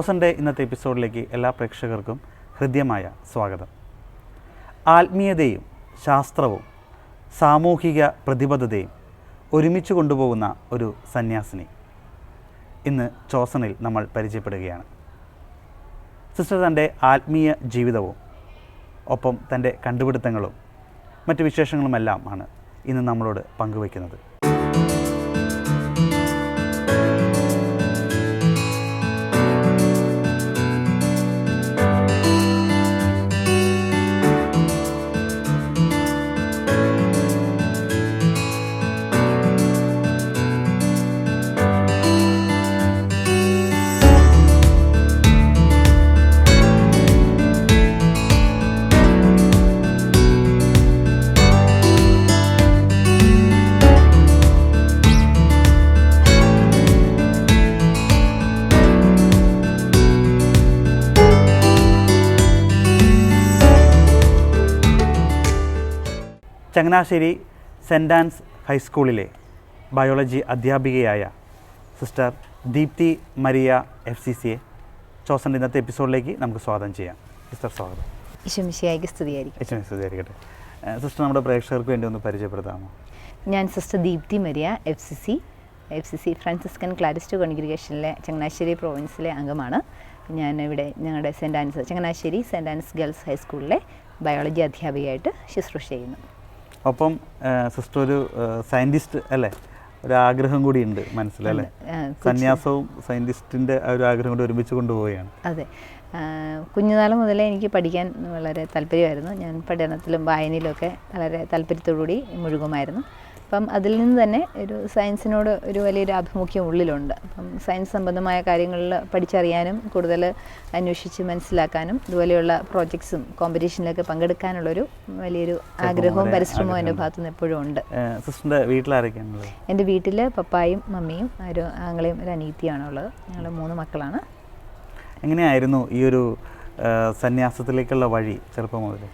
ചോസൻ്റെ ഇന്നത്തെ എപ്പിസോഡിലേക്ക് എല്ലാ പ്രേക്ഷകർക്കും ഹൃദ്യമായ സ്വാഗതം. ആത്മീയതയും ശാസ്ത്രവും സാമൂഹിക പ്രതിബദ്ധതയും ഒരുമിച്ച് കൊണ്ടുപോകുന്ന ഒരു സന്യാസിനി ഇന്ന് ചോസനിൽ നമ്മൾ പരിചയപ്പെടുകയാണ്. സിസ്റ്റർ തൻ്റെ ആത്മീയ ജീവിതവും ഒപ്പം തൻ്റെ കണ്ടുപിടുത്തങ്ങളും മറ്റ് വിശേഷങ്ങളുമെല്ലാം ആണ് ഇന്ന് നമ്മളോട് പങ്കുവയ്ക്കുന്നത്. ചങ്ങനാശ്ശേരി സെൻറ് ആൻസ് ഹൈസ്കൂളിലെ ബയോളജി അധ്യാപികയായ സിസ്റ്റർ ദീപ്തി മരിയ FCCയെ ചോസൻ്റെ ഇന്നത്തെ എപ്പിസോഡിലേക്ക് നമുക്ക് സ്വാഗതം ചെയ്യാം. സിസ്റ്റർ സ്വാഗതം. ഈശോമിശിഹായ്ക്ക് സ്തുതിയായിരിക്കട്ടെ. സിസ്റ്റർ നമ്മുടെ പ്രേക്ഷകർക്ക് വേണ്ടി ഒന്ന് പരിചയപ്പെടുത്താമോ? ഞാൻ sister Deepthi Maria FCC Franciscan Clarist കോൺഗ്രിഗേഷനിലെ ചങ്ങനാശ്ശേരി പ്രോവിൻസിലെ അംഗമാണ്. ഞാൻ ഇവിടെ ഞങ്ങളുടെ ചങ്ങനാശ്ശേരി സെൻറ് ആൻസ് ഗേൾസ് ഹൈസ്കൂളിലെ ബയോളജി അധ്യാപികയായിട്ട് ശുശ്രൂഷ ചെയ്യുന്നു. ഒപ്പം സിസ്റ്റർ ഒരു സയൻറ്റിസ്റ്റ് അല്ലേ? ഒരു ആഗ്രഹം കൂടി ഉണ്ട് മനസ്സിലല്ലേ? സന്യാസവും സയൻറ്റിസ്റ്റിൻ്റെ ഒരു ആഗ്രഹം കൂടി ഒരുമിച്ച് കൊണ്ടുപോവുകയാണ്. അതെ, കുഞ്ഞുനാൾ മുതലേ എനിക്ക് പഠിക്കാൻ വളരെ താല്പര്യമായിരുന്നു. ഞാൻ പഠനത്തിലും വായനയിലുമൊക്കെ വളരെ താല്പര്യത്തോടുകൂടി മുഴുകുമായിരുന്നു. അപ്പം അതിൽ നിന്ന് തന്നെ ഒരു സയൻസിനോട് ഒരു വലിയൊരു ആഭിമുഖ്യം ഉള്ളിലുണ്ട്. അപ്പം സയൻസ് സംബന്ധമായ കാര്യങ്ങളിൽ പഠിച്ചറിയാനും കൂടുതൽ അന്വേഷിച്ച് മനസ്സിലാക്കാനും ഇതുപോലെയുള്ള പ്രോജക്ട്സും കോമ്പറ്റീഷനിലൊക്കെ പങ്കെടുക്കാനുള്ളൊരു വലിയൊരു ആഗ്രഹവും പരിശ്രമവും എൻ്റെ ഭാഗത്തുനിന്ന് എപ്പോഴും ഉണ്ട്. സിസ്റ്ററിൻ്റെ വീട്ടിലാരൊക്കെയാണുള്ളത്? എൻ്റെ വീട്ടിൽ പപ്പായും മമ്മിയും ഒരു ആങ്ങളെയും ഒരു അനിയത്തിയാണ് ഉള്ളത്. ഞങ്ങൾ 3 മക്കളാണ്. എങ്ങനെയായിരുന്നു ഈ ഒരു സന്യാസത്തിലേക്കുള്ള വഴി ചെറുപ്പം മുതൽ?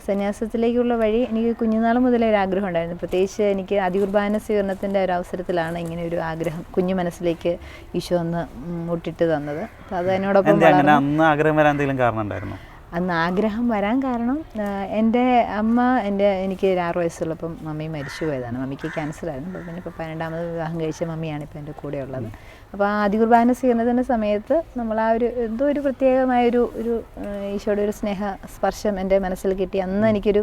സന്യാസത്തിലേക്കുള്ള വഴി എനിക്ക് കുഞ്ഞുനാൾ മുതലേ ഒരു ആഗ്രഹം ഉണ്ടായിരുന്നു. പ്രത്യേകിച്ച് എനിക്ക് അതികുർബാന സ്വീകരണത്തിൻ്റെ ഒരു അവസരത്തിലാണ് ഇങ്ങനെ ഒരു ആഗ്രഹം കുഞ്ഞു മനസ്സിലേക്ക് ഈശോ ഒന്ന് മുട്ടിട്ട് തന്നത്. അപ്പോൾ അത് അതിനോടൊപ്പം അന്ന് ആഗ്രഹം വരാൻ എന്തെങ്കിലും കാരണം ഉണ്ടായിരുന്നു? അന്ന് ആഗ്രഹം വരാൻ കാരണം എൻ്റെ അമ്മ എനിക്ക് 6 വയസ്സുള്ളപ്പം മമ്മി മരിച്ചു പോയതാണ്. മമ്മിക്ക് ക്യാൻസറായിരുന്നു. അപ്പോൾ പിന്നെ ഇപ്പോൾ 12ാമത് വിവാഹം കഴിച്ച മമ്മിയാണ് ഇപ്പോൾ എൻ്റെ കൂടെ ഉള്ളത്. അപ്പോൾ ആ അതികുർബാന സ്വീകരണത്തിൻ്റെ സമയത്ത് നമ്മൾ ആ എന്തോ ഒരു പ്രത്യേകമായൊരു ഈശോയുടെ ഒരു സ്നേഹ സ്പർശം എൻ്റെ മനസ്സിൽ കിട്ടി. അന്ന് എനിക്കൊരു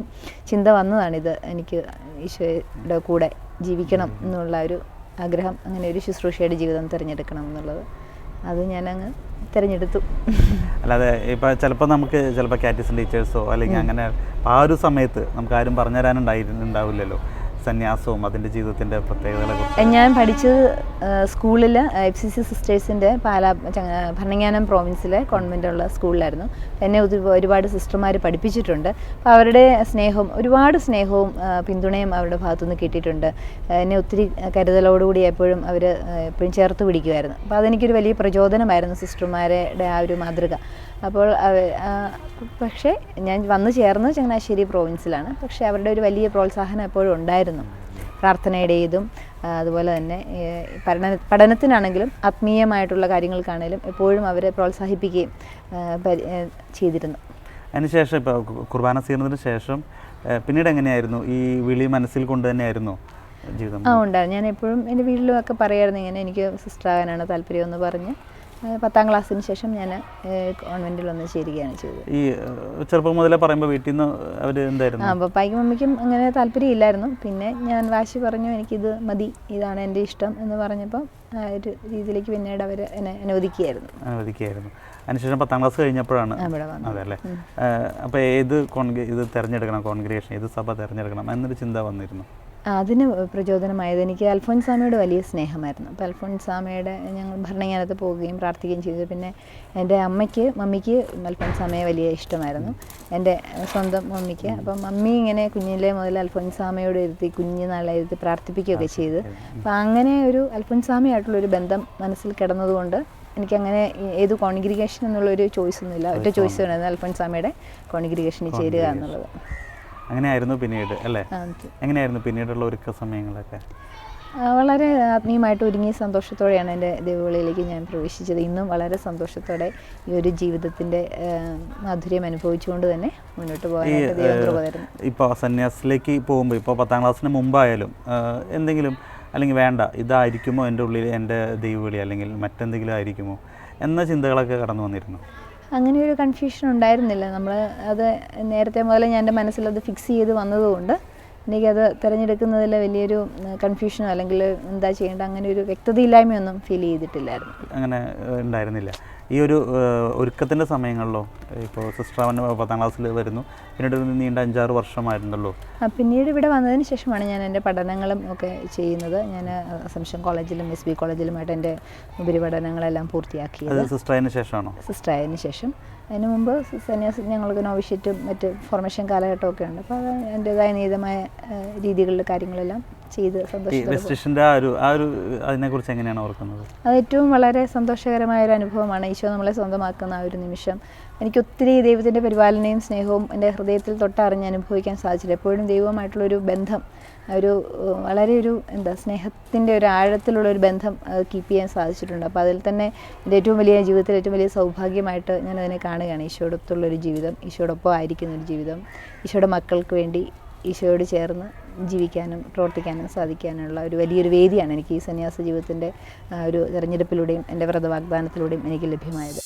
ചിന്ത വന്നതാണിത്, എനിക്ക് ഈശോയുടെ കൂടെ ജീവിക്കണം എന്നുള്ള ഒരു ആഗ്രഹം, അങ്ങനെ ഒരു ശുശ്രൂഷയുടെ ജീവിതം തിരഞ്ഞെടുക്കണം എന്നുള്ളത്. അത് ഞാനങ്ങ് തിരഞ്ഞെടുത്തു. അല്ലാതെ ഇപ്പോൾ ചിലപ്പോൾ കാറ്റഗറിസം ടീച്ചേഴ്സോ അല്ലെങ്കിൽ അങ്ങനെ ആ ഒരു സമയത്ത് നമുക്ക് ആരും പറഞ്ഞു തരാനുണ്ടാവില്ലല്ലോ സന്യാസവും അതിൻ്റെ ജീവിതത്തിൻ്റെ പ്രത്യേകതകളെ. ഞാൻ പഠിച്ചത് സ്കൂളിൽ FCC സിസ്റ്റേഴ്സിൻ്റെ ഭരണങ്ങാനം പ്രോവിൻസിലെ കോൺവെൻറ്റുള്ള സ്കൂളിലായിരുന്നു. എന്നെ ഒരുപാട് സിസ്റ്റർമാർ പഠിപ്പിച്ചിട്ടുണ്ട്. അപ്പോൾ അവരുടെ ഒരുപാട് സ്നേഹവും പിന്തുണയും അവരുടെ ഭാഗത്തുനിന്ന് കിട്ടിയിട്ടുണ്ട്. എന്നെ ഒത്തിരി കരുതലോടുകൂടി എപ്പോഴും എപ്പോഴും ചേർത്ത് പിടിക്കുമായിരുന്നു. അപ്പോൾ അതെനിക്കൊരു വലിയ പ്രചോദനമായിരുന്നു, സിസ്റ്റർമാരുടെ ആ ഒരു മാതൃക. അപ്പോൾ പക്ഷേ ഞാൻ വന്നു ചേർന്നത് ചങ്ങനാശ്ശേരി പ്രോവിൻസിലാണ്. പക്ഷേ അവരുടെ ഒരു വലിയ പ്രോത്സാഹനം എപ്പോഴും ഉണ്ടായിരുന്നു. പ്രാർത്ഥനയുടേതും അതുപോലെ തന്നെ പഠനത്തിനാണെങ്കിലും ആത്മീയമായിട്ടുള്ള കാര്യങ്ങൾക്കാണെങ്കിലും എപ്പോഴും അവരെ പ്രോത്സാഹിപ്പിക്കുകയും ചെയ്തിരുന്നു. അതിനുശേഷം ഇപ്പോൾ കുർബാന സ്വീകരണത്തിന് ശേഷം പിന്നീട് എങ്ങനെയായിരുന്നു ഈ വിളി മനസ്സിൽ കൊണ്ട് തന്നെയായിരുന്നു ജീവിതം? ഉണ്ടായിരുന്നു. ഞാൻ എപ്പോഴും എൻ്റെ വീട്ടിലുമൊക്കെ പറയായിരുന്നു ഇങ്ങനെ എനിക്ക് സിസ്റ്ററാകാനാണ് താല്പര്യമെന്ന് പറഞ്ഞ് 10ാം ക്ലാസ്സിന് ശേഷം ഞാൻ കോൺവെൻറ്റിൽ വന്ന് ചേരുകയാണ് ചെയ്തത്. ഈ ചെറുപ്പം മുതലേ പറയുമ്പോൾ വീട്ടിൽ നിന്ന് അവർ എന്തായിരുന്നു? പപ്പായ്ക്കും മമ്മിക്കും അങ്ങനെ താല്പര്യമില്ലായിരുന്നു. പിന്നെ ഞാൻ വാശി പറഞ്ഞു എനിക്കിത് മതി, ഇതാണ് എൻ്റെ ഇഷ്ടം എന്ന് പറഞ്ഞപ്പോൾ ആ ഒരു രീതിയിലേക്ക് പിന്നീട് അവർ എന്നെ അനുവദിക്കുകയായിരുന്നു. അതിനുശേഷം 10ാം ക്ലാസ് കഴിഞ്ഞപ്പോഴാണ് അതല്ലേ? അപ്പോൾ ഇത് തിരഞ്ഞെടുക്കണം, കോൺഗ്രിഗേഷൻ ഏത് സഭ തിരഞ്ഞെടുക്കണം എന്നൊരു ചിന്ത വന്നിരുന്നു? അതിന് പ്രചോദനമായത് എനിക്ക് അൽഫോൻസാമയുടെ വലിയ സ്നേഹമായിരുന്നു. അപ്പോൾ അൽഫോൻസാമയുടെ ഞങ്ങൾ ഭരണങ്ങാനത്ത് പോവുകയും പ്രാർത്ഥിക്കുകയും ചെയ്തു. പിന്നെ എൻ്റെ മമ്മിക്ക് അൽഫോൻസാമയെ വലിയ ഇഷ്ടമായിരുന്നു, എൻ്റെ സ്വന്തം മമ്മിക്ക്. അപ്പം മമ്മി ഇങ്ങനെ കുഞ്ഞിലെ മുതൽ അൽഫോൻസാമയോട് ഇരുത്തി കുഞ്ഞുനാളെ ഇരുത്തി പ്രാർത്ഥിപ്പിക്കുകയൊക്കെ ചെയ്ത്. അപ്പോൾ അങ്ങനെ ഒരു അൽഫോൻസാമയായിട്ടുള്ളൊരു ബന്ധം മനസ്സിൽ കിടന്നതുകൊണ്ട് എനിക്കങ്ങനെ ഏത് കോൺഗ്രിഗേഷൻ എന്നുള്ളൊരു ചോയ്സൊന്നുമില്ല, ഒറ്റ ചോയ്സ് വേണം, അൽഫോൻസാമയുടെ കോൺഗ്രിഗേഷനിൽ ചേരുക എന്നുള്ളത്. അങ്ങനെയായിരുന്നു പിന്നീട് അല്ലേ? എങ്ങനെയായിരുന്നു പിന്നീടുള്ള ഒരുക്ക സമയങ്ങളൊക്കെ? വളരെ ആത്മീയമായിട്ട് ഒരുങ്ങി സന്തോഷത്തോടെയാണ് എൻ്റെ ദൈവവിളിയിലേക്ക് ഞാൻ പ്രവേശിച്ചത്. ഇന്നും വളരെ സന്തോഷത്തോടെ ഈ ഒരു ജീവിതത്തിൻ്റെ മാധുര്യം അനുഭവിച്ചുകൊണ്ട് തന്നെ മുന്നോട്ട് പോകാനായിട്ട് ദൈവം കൃപ തരുന്നു. ഇപ്പോൾ സന്യാസത്തിലേക്ക് പോകുമ്പോൾ ഇപ്പോൾ 10ാം ക്ലാസ്സിന് മുമ്പായാലും എന്തെങ്കിലും അല്ലെങ്കിൽ വേണ്ട ഇതായിരിക്കുമോ എൻ്റെ ഉള്ളിൽ എൻ്റെ ദൈവവിളി അല്ലെങ്കിൽ മറ്റെന്തെങ്കിലും ആയിരിക്കുമോ എന്ന ചിന്തകളൊക്കെ കടന്നു വന്നിരുന്നു? അങ്ങനെ ഒരു കൺഫ്യൂഷൻ ഉണ്ടായിരുന്നില്ല. നമ്മൾ അത് നേരത്തെ മുതലേ ഞാൻ എൻ്റെ മനസ്സിലത് ഫിക്സ് ചെയ്ത് വന്നതുകൊണ്ട് എനിക്കത് തിരഞ്ഞെടുക്കുന്നതിൽ വലിയൊരു കൺഫ്യൂഷനോ അല്ലെങ്കിൽ എന്താ ചെയ്യേണ്ട അങ്ങനെ ഒരു വ്യക്തതയില്ലായ്മയൊന്നും ഫീൽ ചെയ്തിട്ടില്ലായിരുന്നു. അങ്ങനെ ഉണ്ടായിരുന്നില്ല. ഈ ഒരു ഒരുക്കത്തിൻ്റെ സമയങ്ങളിലോ ഇപ്പോൾ സിസ്റ്റർ 10ാം ക്ലാസ്സിൽ വരുന്നു, പിന്നീട് ഒരു നീണ്ട 5-6 വർഷമായിരുന്നല്ലോ. പിന്നീട് ഇവിടെ വന്നതിന് ശേഷമാണ് ഞാൻ എൻ്റെ പഠനങ്ങളും ഒക്കെ ചെയ്യുന്നത്. ഞാൻ അസംഷൻ കോളേജിലും SB കോളേജിലുമായിട്ട് എൻ്റെ ഉപരിപഠനങ്ങളെല്ലാം പൂർത്തിയാക്കിയത്. സിസ്റ്റർ ആയതിനു ശേഷമാണോ? സിസ്റ്റർ ആയതിനു ശേഷം. അതിന് മുമ്പ് സന്യാസം ഞങ്ങൾക്ക് നോവിഷ്യറ്റും മറ്റ് ഫോർമേഷൻ കാലഘട്ടമൊക്കെ ഉണ്ട്. അപ്പോൾ അത് എൻ്റേതായ നീതമായ രീതികളിൽ കാര്യങ്ങളെല്ലാം ചെയ്ത് സന്തോഷിച്ചിട്ടുണ്ട്. അതിനെക്കുറിച്ച് എങ്ങനെയാണ് ഓർക്കുന്നത്? അത് ഏറ്റവും വളരെ സന്തോഷകരമായ ഒരു അനുഭവമാണ്. ഈശോ നമ്മളെ സ്വന്തമാക്കുന്ന ആ ഒരു നിമിഷം എനിക്ക് ഒത്തിരി ദൈവത്തിൻ്റെ പരിപാലനയും സ്നേഹവും എൻ്റെ ഹൃദയത്തിൽ തൊട്ടറിഞ്ഞ് അനുഭവിക്കാൻ സാധിച്ചില്ല. എപ്പോഴും ദൈവവുമായിട്ടുള്ളൊരു ബന്ധം, വളരെ സ്നേഹത്തിൻ്റെ ഒരു ആഴത്തിലുള്ളൊരു ബന്ധം കീപ്പ് ചെയ്യാൻ സാധിച്ചിട്ടുണ്ട്. അപ്പോൾ അതിൽ തന്നെ എൻ്റെ ഏറ്റവും വലിയ ജീവിതത്തിൽ ഏറ്റവും വലിയ സൗഭാഗ്യമായിട്ട് ഞാനതിനെ കാണുകയാണ്. ഈശോടൊത്തുള്ളൊരു ജീവിതം, ഈശോടൊപ്പം ആയിരിക്കുന്നൊരു ജീവിതം, ഈശോയുടെ മക്കൾക്ക് വേണ്ടി ഈശോയോട് ചേർന്ന് ജീവിക്കാനും പ്രവർത്തിക്കാനും സാധിക്കാനുള്ള ഒരു വലിയൊരു വേദിയാണ് എനിക്ക് ഈ സന്യാസ ജീവിതത്തിൻ്റെ ഒരു തെരഞ്ഞെടുപ്പിലൂടെയും എൻ്റെ വ്രതവാഗ്ദാനത്തിലൂടെയും എനിക്ക് ലഭ്യമായത്.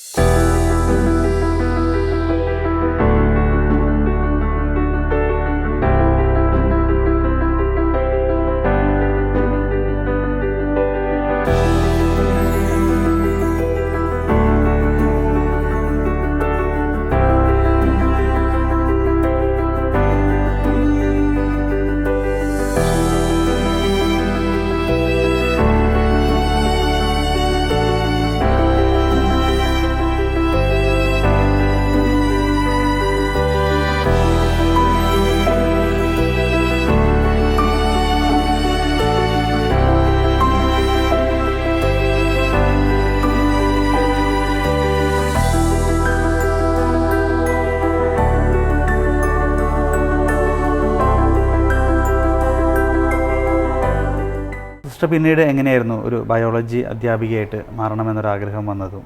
സിസ്റ്റർ പിന്നീട് എങ്ങനെയായിരുന്നു ഒരു ബയോളജി അധ്യാപികയായിട്ട് മാറണമെന്നൊരാഗ്രഹം വന്നതും?